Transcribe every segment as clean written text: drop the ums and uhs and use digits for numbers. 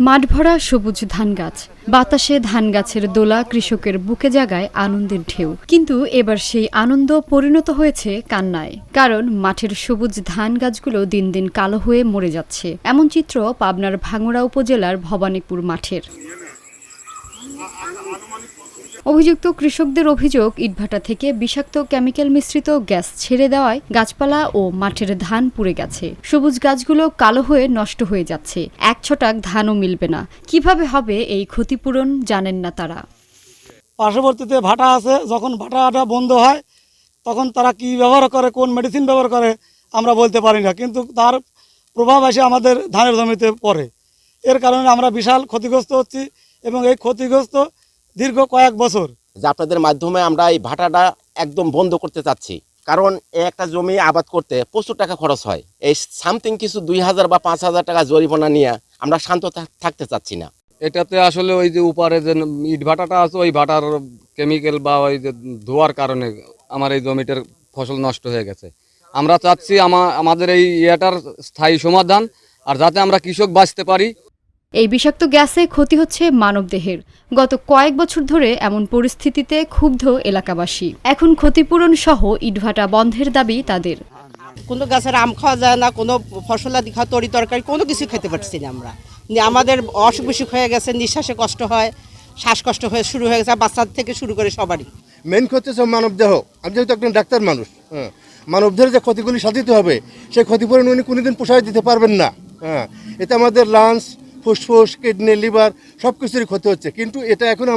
মাঠ ভরা সবুজ ধান গাছ, বাতাসে ধান গাছের দোলা কৃষকের বুকে জাগায় আনন্দের ঢেউ। কিন্তু এবার সেই আনন্দ পরিণত হয়েছে কান্নায়, কারণ মাঠের সবুজ ধান গাছগুলো দিন দিন কালো হয়ে মরে যাচ্ছে। এমন চিত্র পাবনার ভাঙ্গুড়া উপজেলার ভবানীপুর মাঠের। অভিযুক্ত কৃষকদের অভিযোগ, ইটভাটা থেকে বিষাক্ত কেমিক্যাল মিশ্রিত গ্যাস ছেড়ে দেওয়ায় গাছপালা ও মাঠের ধান পুড়ে গেছে। সবুজ গাছগুলো কালো হয়ে নষ্ট হয়ে যাচ্ছে, এক ছটাক ধানও মিলবে না। কিভাবে হবে এই ক্ষতিপূরণ জানেন না তারা। পার্শ্ববর্তীতে ভাটা আছে, যখন ভাটাটা বন্ধ হয় তখন তারা কি ব্যবহার করে, কোন মেডিসিন ব্যবহার করে আমরা বলতে পারি না, কিন্তু তার প্রভাব এসে আমাদের ধানের জমিতে পড়ে। এর কারণে আমরা বিশাল ক্ষতিগ্রস্ত হচ্ছি এবং এই ক্ষতিগ্রস্ত দীর্ঘ কয়েক বছর। যে আপনাদের মাধ্যমে আমরা এই ভাটাটা একদম বন্ধ করতে চাচ্ছি, কারণ একটা জমি আবাদ করতে প্রচুর টাকা খরচ হয়। এই সামথিং কিছু 2000 বা 5000 টাকা জরিমানা নিয়ে আমরা শান্ত থাকতে চাচ্ছি না। এটাতে আসলে ওই যে উপরে যে ইট ভাটাটা আছে, ওই ভাটার কেমিক্যাল বা ওই যে ধোয়ার কারণে আমার এই জমিটার ফসল নষ্ট হয়ে গেছে। আমরা চাচ্ছি আমাদের এই ইয়েটার স্থায়ী সমাধান, আর যাতে আমরা কৃষক বাঁচতে পারি। এই বিষাক্ত গ্যাসে ক্ষতি হচ্ছে মানবদেহের। গত কয়েক বছর ধরে এমন পরিস্থিতিতে ক্ষুব্ধ এলাকাবাসী। এখন ক্ষতিপূরণ সহ ইটভাটা বন্ধের দাবি তাদের। কোনো গাছের আম খাওয়া যায় না, কোনো ফসলাদি খাওয়া, তরি তরকারি কোনো কিছু খেতে পারছি না আমরা। আমাদের অসুখ বিসুখ হয়ে গেছে, নিঃশ্বাসে কষ্ট হয়, শ্বাসকষ্ট হয়ে শুরু হয়ে গেছে, বাচ্চা থেকে শুরু করে সবারই। মেন ক্ষতি হচ্ছে মানবদেহ। আমি যেহেতু একজন ডাক্তার মানুষ, মানবদেহের যে ক্ষতিগুলি সাধিতে হবে সেই ক্ষতিপূরণ উনি কোনোদিন পোষায় দিতে পারবেন না। এতে আমাদের লাংস, ফুসফুস, কিডনি, লিভার সব কিছুরই ক্ষতি হচ্ছে, কিন্তু এটা এখন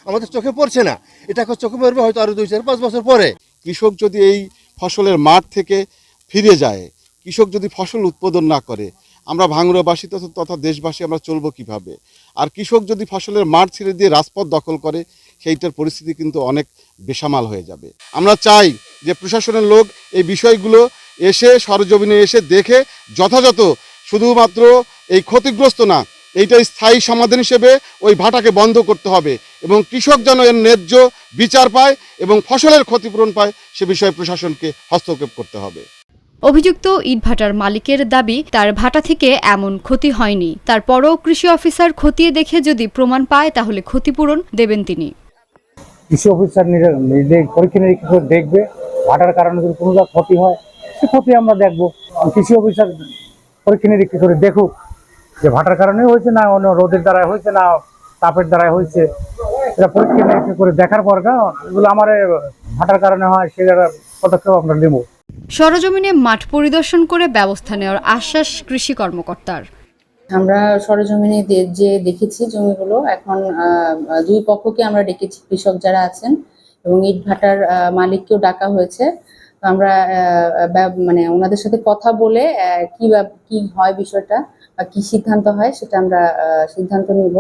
আমাদের চোখে পড়ছে না। এটা এখন চোখে পড়বে হয়তো আরও 2-4-5 বছর পরে। কৃষক যদি এই ফসলের মাঠ থেকে ফিরে যায়, কৃষক যদি ফসল উৎপাদন না করে, আমরা ভাঙ্গুড়াবাসী তথা দেশবাসী আমরা চলবো কিভাবে? আর কৃষক যদি ফসলের মাঠ ছেড়ে দিয়ে রাজপথ দখল করে, সেইটার পরিস্থিতি কিন্তু অনেক বেসামাল হয়ে যাবে। আমরা চাই যে প্রশাসনের লোক এই বিষয়গুলো এসে সরজমিনে এসে দেখে যথাযথ, শুধুমাত্র এই ক্ষতিগ্রস্ত না, এইটা স্থায়ী সমাধান হিসেবে ওই ভাটাকে বন্ধ করতে হবে এবং কৃষক যেন এর ন্যায্য বিচার পায় এবং ফসলের ক্ষতিপূরণ পায়, সে বিষয়ে প্রশাসনকে হস্তক্ষেপ করতে হবে। অভিযুক্ত ইটভাটার মালিকের দাবি, তার ভাটা থেকে এমন ক্ষতি হয়নি। তারপরও কৃষি অফিসার খতিয়ে দেখে যদি প্রমাণ পায় তাহলে ক্ষতিপূরণ দেবেন তিনি। কৃষি অফিসার পরীক্ষা নিরীক্ষা করে দেখবে, ভাটার কারণে যদি কোনো ক্ষতি হয় সে ক্ষতি আমরা দেখবো। কৃষি অফিসার পরীক্ষা নিরীক্ষা করে দেখুক যে ভাটার কারণে হয়েছে না অন্য রোদের দ্বারা হয়েছে না তাপের দ্বারা হয়েছে। এটা পরীক্ষা নিরীক্ষা করে দেখার পর এগুলো আমার ভাটার কারণে হয়, সেটার পদক্ষেপ আমরা নেব। সরজমিনে মাঠ পরিদর্শন করে ব্যবস্থা নেওয়ার আশ্বাস কৃষি কর্মকর্তার। আমরা সরজমিনে যে দেখেছি জমিগুলো, এখন দুই পক্ষকে আমরা ডেকেছি, কৃষক যারা আছেন এবং ইট ভাটার মালিককেও ডাকা হয়েছে। আমরা মানে ওনাদের সাথে কথা বলে কি হয় বিষয়টা বা কি সিদ্ধান্ত হয় সেটা আমরা সিদ্ধান্ত নিব।